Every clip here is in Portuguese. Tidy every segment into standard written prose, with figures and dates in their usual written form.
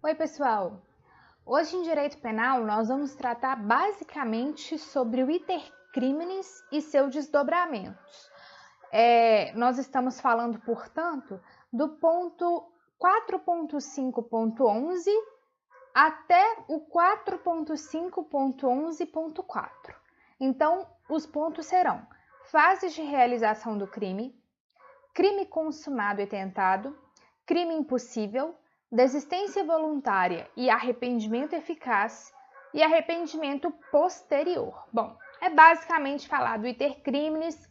Oi, pessoal! Hoje em Direito Penal nós vamos tratar basicamente sobre o iter criminis e seus desdobramentos. Nós estamos falando, portanto, do ponto 4.5.11 até o 4.5.11.4. Então, os pontos serão fases de realização do crime, crime consumado e tentado, crime impossível, desistência voluntária e arrependimento eficaz e arrependimento posterior. Bom, é basicamente falar do iter criminis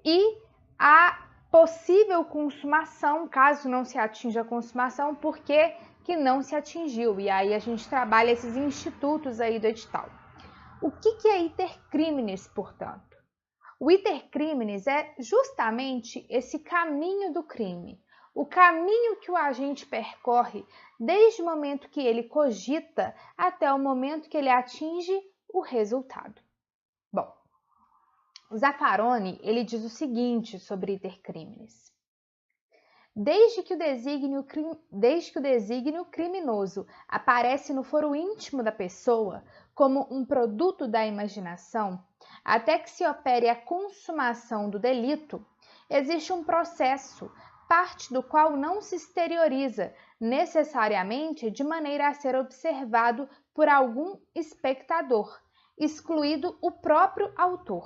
e a possível consumação, caso não se atinja a consumação, porque que não se atingiu. E aí a gente trabalha esses institutos aí do edital. O que é iter criminis, portanto? O iter criminis é justamente esse caminho do crime, o caminho que o agente percorre desde o momento que ele cogita até o momento que ele atinge o resultado. Bom, Zaffaroni ele diz o seguinte sobre iter criminis. Desde que o desígnio criminoso aparece no foro íntimo da pessoa como um produto da imaginação, até que se opere a consumação do delito, existe um processo, parte do qual não se exterioriza necessariamente de maneira a ser observado por algum espectador, excluído o próprio autor.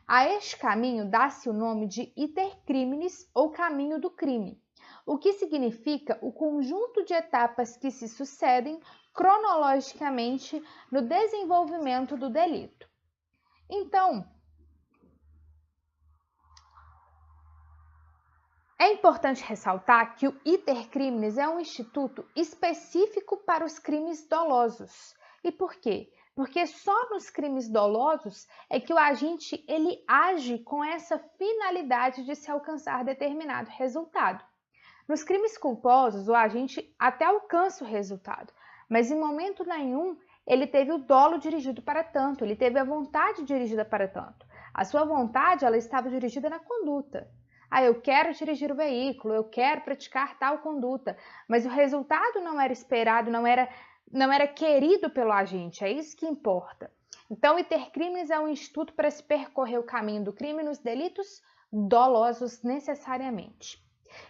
A este caminho dá-se o nome de iter criminis ou caminho do crime, o que significa o conjunto de etapas que se sucedem cronologicamente no desenvolvimento do delito. Então, é importante ressaltar que o iter criminis é um instituto específico para os crimes dolosos. E por quê? Porque só nos crimes dolosos é que o agente ele age com essa finalidade de se alcançar determinado resultado. Nos crimes culposos, o agente até alcança o resultado, mas em momento nenhum ele teve o dolo dirigido para tanto, ele teve a vontade dirigida para tanto. A sua vontade ela estava dirigida na conduta. Eu quero dirigir o veículo, eu quero praticar tal conduta, mas o resultado não era esperado, não era querido pelo agente, é isso que importa. Então, o iter criminis é um instituto para se percorrer o caminho do crime nos delitos dolosos necessariamente.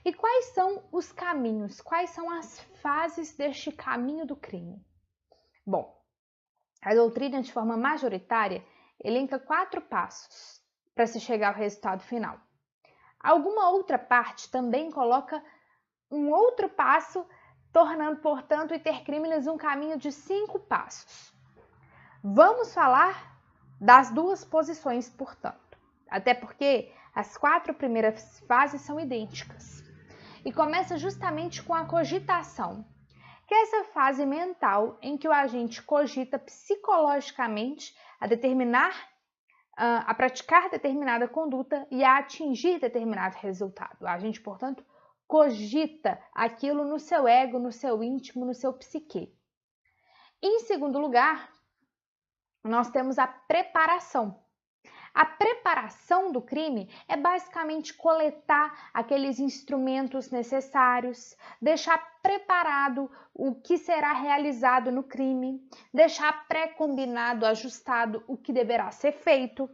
E quais são os caminhos? Quais são as fases deste caminho do crime? Bom, a doutrina, de forma majoritária, elenca 4 passos para se chegar ao resultado final. Alguma outra parte também coloca um outro passo, tornando, portanto, o iter criminis um caminho de 5 passos. Vamos falar das 2 posições, portanto, até porque as 4 primeiras fases são idênticas. E começa justamente com a cogitação, que é essa fase mental em que o agente cogita psicologicamente a praticar determinada conduta e a atingir determinado resultado. O agente, portanto, cogita aquilo no seu ego, no seu íntimo, no seu psique. Em segundo lugar, nós temos a preparação. A preparação do crime é basicamente coletar aqueles instrumentos necessários, deixar preparado o que será realizado no crime, deixar pré-combinado, ajustado o que deverá ser feito.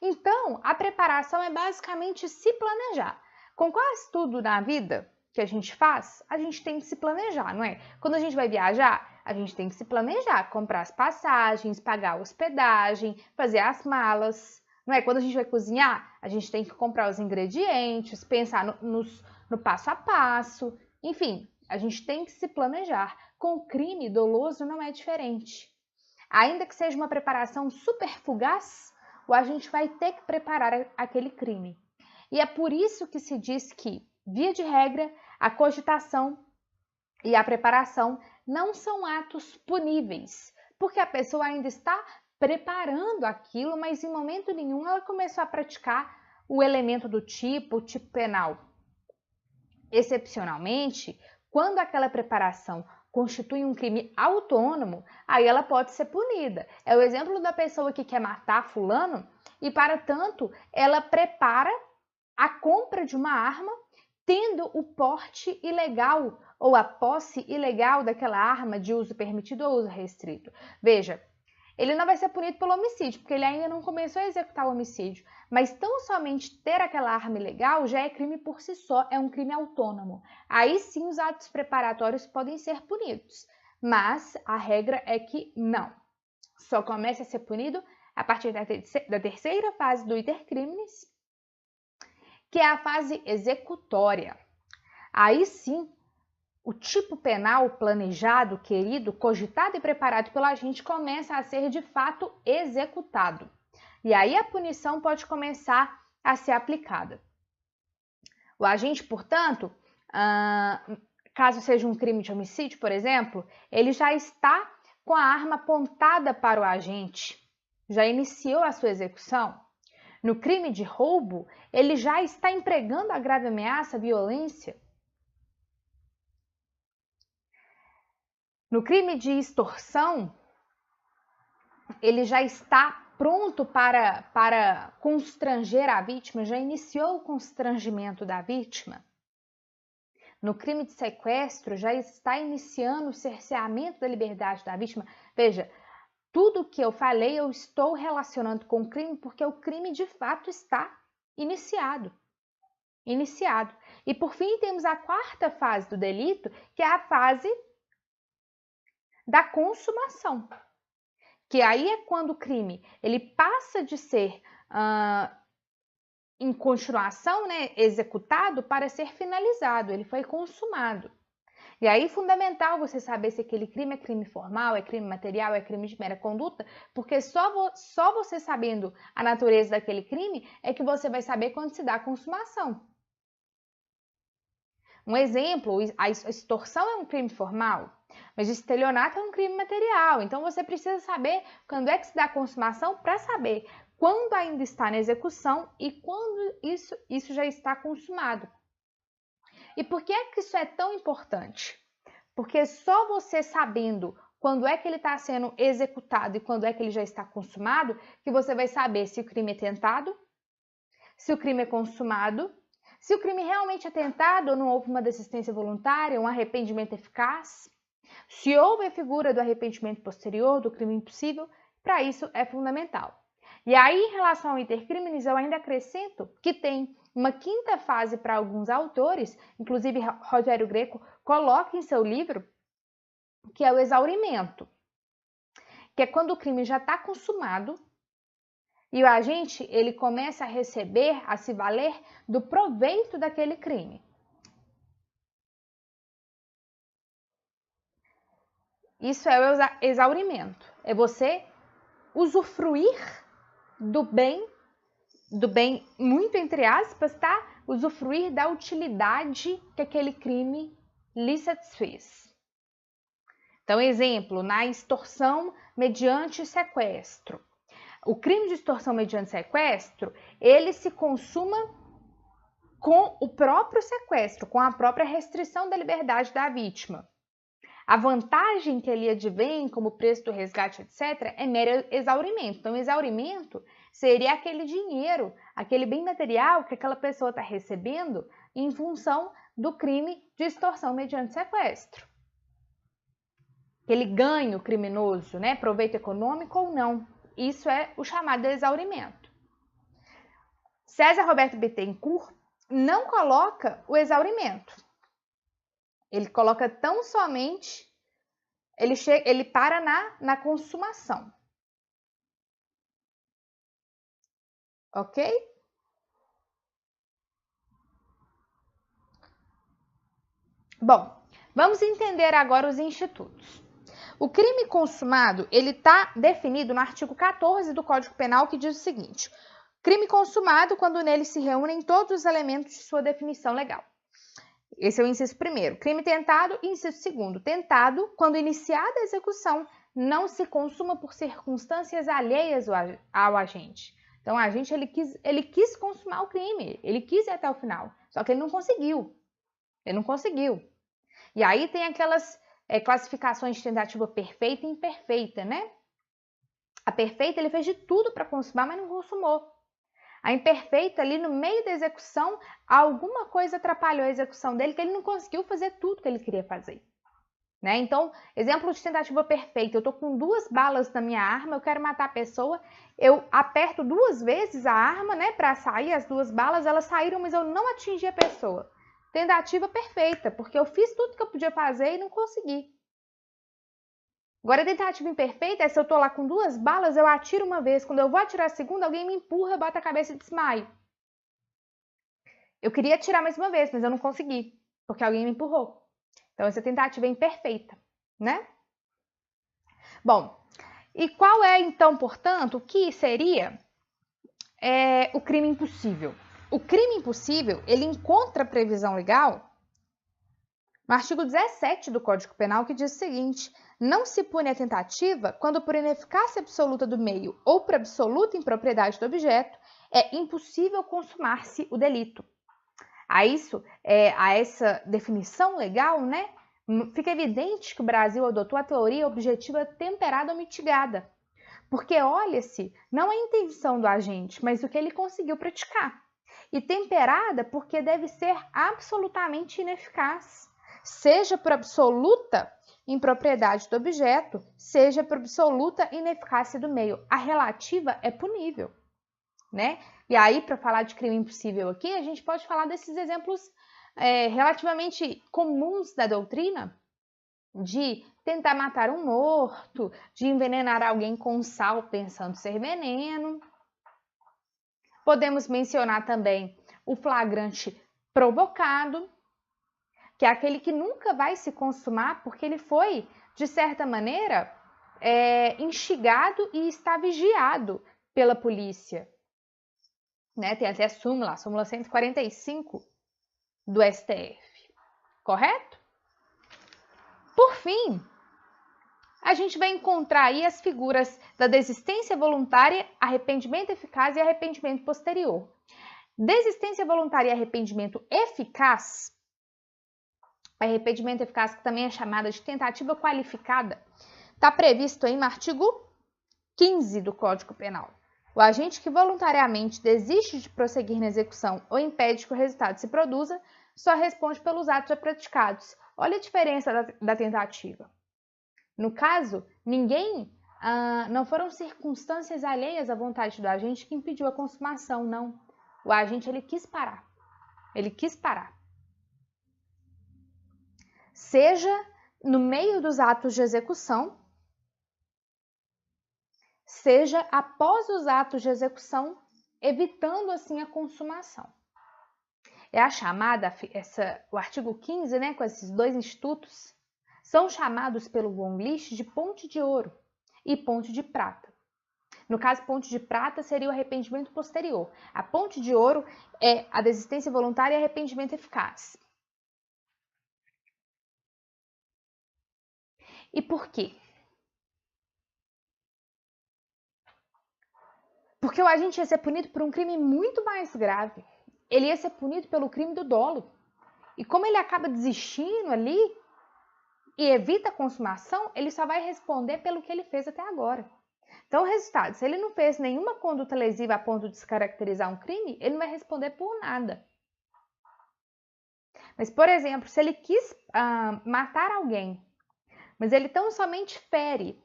Então, a preparação é basicamente se planejar. Com quase tudo na vida que a gente faz, a gente tem que se planejar, não é? Quando a gente vai viajar, a gente tem que se planejar, comprar as passagens, pagar a hospedagem, fazer as malas, não é? Quando a gente vai cozinhar, a gente tem que comprar os ingredientes, pensar no passo a passo, enfim, a gente tem que se planejar. Com o crime doloso não é diferente. Ainda que seja uma preparação super fugaz, o agente vai ter que preparar aquele crime. E é por isso que se diz que, via de regra, a cogitação e a preparação não são atos puníveis, porque a pessoa ainda está preparando aquilo, mas em momento nenhum ela começou a praticar o elemento do tipo, o tipo penal. Excepcionalmente, quando aquela preparação constitui um crime autônomo, aí ela pode ser punida. É o exemplo da pessoa que quer matar fulano e, para tanto, ela prepara a compra de uma arma tendo o porte ilegal ou a posse ilegal daquela arma de uso permitido ou uso restrito. Veja, ele não vai ser punido pelo homicídio, porque ele ainda não começou a executar o homicídio. Mas tão somente ter aquela arma ilegal já é crime por si só, é um crime autônomo. Aí sim os atos preparatórios podem ser punidos, mas a regra é que não. Só começa a ser punido a partir da terceira fase do iter criminis, que é a fase executória. Aí sim, o tipo penal planejado, querido, cogitado e preparado pelo agente começa a ser de fato executado. E aí a punição pode começar a ser aplicada. O agente, portanto, caso seja um crime de homicídio, por exemplo, ele já está com a arma apontada para o agente, já iniciou a sua execução. No crime de roubo, ele já está empregando a grave ameaça, violência. No crime de extorsão, ele já está pronto para constranger a vítima, já iniciou o constrangimento da vítima. No crime de sequestro, já está iniciando o cerceamento da liberdade da vítima. Veja, tudo que eu falei eu estou relacionando com o crime porque o crime de fato está iniciado. E por fim temos a quarta fase do delito, que é a fase da consumação. Que aí é quando o crime ele passa de ser em continuação, né, executado para ser finalizado, ele foi consumado. E aí é fundamental você saber se aquele crime é crime formal, é crime material, é crime de mera conduta, porque só você sabendo a natureza daquele crime é que você vai saber quando se dá a consumação. Um exemplo, a extorsão é um crime formal, mas o estelionato é um crime material. Então você precisa saber quando é que se dá a consumação para saber quando ainda está na execução e quando isso já está consumado. E por que é que isso é tão importante? Porque só você sabendo quando é que ele está sendo executado e quando é que ele já está consumado, que você vai saber se o crime é tentado, se o crime é consumado, se o crime realmente é tentado ou não houve uma desistência voluntária, um arrependimento eficaz, se houve a figura do arrependimento posterior, do crime impossível, para isso é fundamental. E aí, em relação ao iter criminis, eu ainda acrescento que tem uma quinta fase para alguns autores, inclusive Rogério Greco coloca em seu livro, que é o exaurimento, que é quando o crime já está consumado e o agente ele começa a receber, a se valer do proveito daquele crime. Isso é o exaurimento, é você usufruir do bem muito entre aspas, tá? Usufruir da utilidade que aquele crime lhe satisfez. Então, exemplo, na extorsão mediante sequestro. O crime de extorsão mediante sequestro, ele se consuma com o próprio sequestro, com a própria restrição da liberdade da vítima. A vantagem que ele advém como preço do resgate, etc., é mero exaurimento. Então, exaurimento seria aquele dinheiro, aquele bem material que aquela pessoa está recebendo em função do crime de extorsão mediante sequestro. Aquele ganho criminoso, né? Proveito econômico ou não. Isso é o chamado exaurimento. César Roberto Bittencourt não coloca o exaurimento. Ele coloca tão somente, ele para na consumação. Ok? Bom, vamos entender agora os institutos. O crime consumado, ele está definido no artigo 14 do Código Penal, que diz o seguinte: crime consumado quando nele se reúnem todos os elementos de sua definição legal. Esse é o inciso primeiro. Crime tentado, inciso segundo. Tentado, quando iniciada a execução, não se consuma por circunstâncias alheias ao agente. Então, o agente ele quis consumar o crime, ele quis ir até o final, só que ele não conseguiu. E aí tem aquelas classificações de tentativa perfeita e imperfeita, né? A perfeita, ele fez de tudo para consumar, mas não consumou. A imperfeita ali no meio da execução, alguma coisa atrapalhou a execução dele, que ele não conseguiu fazer tudo que ele queria fazer. Né? Então, exemplo de tentativa perfeita, eu estou com 2 balas na minha arma, eu quero matar a pessoa, eu aperto 2 vezes a arma, né, para sair as 2 balas, elas saíram, mas eu não atingi a pessoa. Tentativa perfeita, porque eu fiz tudo que eu podia fazer e não consegui. Agora, a tentativa imperfeita é se eu estou lá com 2 balas, eu atiro uma vez, quando eu vou atirar a segunda, alguém me empurra, bota a cabeça e desmaio. Eu queria atirar mais uma vez, mas eu não consegui, porque alguém me empurrou. Então, essa tentativa é imperfeita, né? Bom, e qual é, então, portanto, o que seria o crime impossível? O crime impossível, ele encontra previsão legal no artigo 17 do Código Penal, que diz o seguinte: não se pune a tentativa quando, por ineficácia absoluta do meio ou por absoluta impropriedade do objeto, é impossível consumar-se o delito. A essa definição legal, né, fica evidente que o Brasil adotou a teoria objetiva temperada ou mitigada, porque olha-se não a intenção do agente, mas o que ele conseguiu praticar, e temperada porque deve ser absolutamente ineficaz, seja por absoluta impropriedade do objeto, seja por absoluta ineficácia do meio. A relativa é punível, né? E aí, para falar de crime impossível aqui, a gente pode falar desses exemplos relativamente comuns da doutrina, de tentar matar um morto, de envenenar alguém com sal pensando ser veneno. Podemos mencionar também o flagrante provocado, que é aquele que nunca vai se consumar porque ele foi, de certa maneira, instigado e está vigiado pela polícia. Né? Tem até a súmula 145 do STF, correto? Por fim, a gente vai encontrar aí as figuras da desistência voluntária, arrependimento eficaz e arrependimento posterior. Desistência voluntária e arrependimento eficaz, arrependimento eficaz, que também é chamada de tentativa qualificada, está previsto aí no artigo 15 do Código Penal. O agente que voluntariamente desiste de prosseguir na execução ou impede que o resultado se produza, só responde pelos atos já praticados. Olha a diferença da tentativa. No caso, não foram circunstâncias alheias à vontade do agente que impediu a consumação, não. O agente, ele quis parar. Ele quis parar. Seja no meio dos atos de execução, seja após os atos de execução, evitando assim a consumação. É a chamada, o artigo 15, né, com esses 2 institutos, são chamados pelo von Licht de ponte de ouro e ponte de prata. No caso, ponte de prata seria o arrependimento posterior. A ponte de ouro é a desistência voluntária e arrependimento eficaz. E por quê? Porque o agente ia ser punido por um crime muito mais grave. Ele ia ser punido pelo crime do dolo. E como ele acaba desistindo ali e evita a consumação, ele só vai responder pelo que ele fez até agora. Então, o resultado, se ele não fez nenhuma conduta lesiva a ponto de descaracterizar um crime, ele não vai responder por nada. Mas, por exemplo, se ele quis matar alguém, mas ele tão somente fere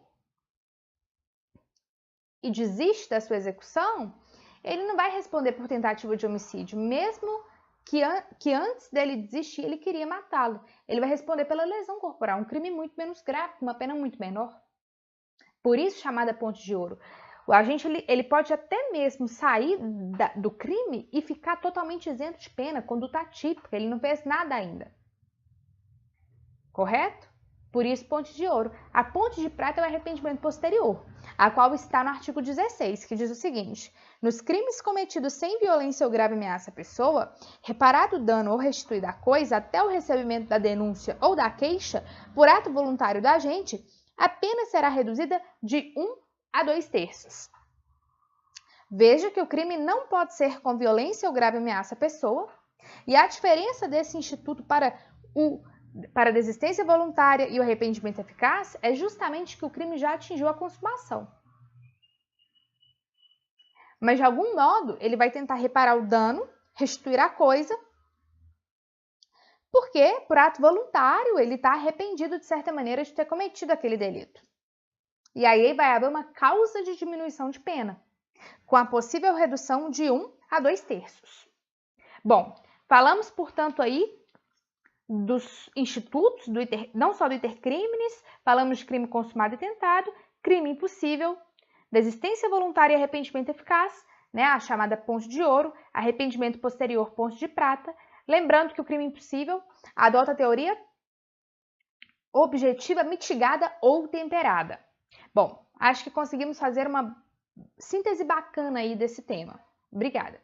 e desiste da sua execução, ele não vai responder por tentativa de homicídio, mesmo que antes dele desistir, ele queria matá-lo. Ele vai responder pela lesão corporal, um crime muito menos grave, uma pena muito menor. Por isso, chamada ponte de ouro. O agente ele pode até mesmo sair do crime e ficar totalmente isento de pena, conduta atípica, ele não fez nada ainda. Correto? Por isso, ponte de ouro. A ponte de prata é o arrependimento posterior, a qual está no artigo 16, que diz o seguinte: nos crimes cometidos sem violência ou grave ameaça à pessoa, reparado o dano ou restituída a coisa até o recebimento da denúncia ou da queixa, por ato voluntário do agente, a pena será reduzida de 1 a 2/3. Veja que o crime não pode ser com violência ou grave ameaça à pessoa, e a diferença desse instituto para a desistência voluntária e o arrependimento eficaz é justamente que o crime já atingiu a consumação. mas de algum modo ele vai tentar reparar o dano, restituir a coisa, porque por ato voluntário ele está arrependido de certa maneira de ter cometido aquele delito. E aí vai haver uma causa de diminuição de pena, com a possível redução de 1 a 2/3. Bom, falamos, portanto, aí dos institutos, não só do intercrimes, falamos de crime consumado e tentado, crime impossível, desistência voluntária e arrependimento eficaz, né, a chamada ponte de ouro, arrependimento posterior, ponte de prata. Lembrando que o crime impossível adota a teoria objetiva mitigada ou temperada. Bom, acho que conseguimos fazer uma síntese bacana aí desse tema. Obrigada!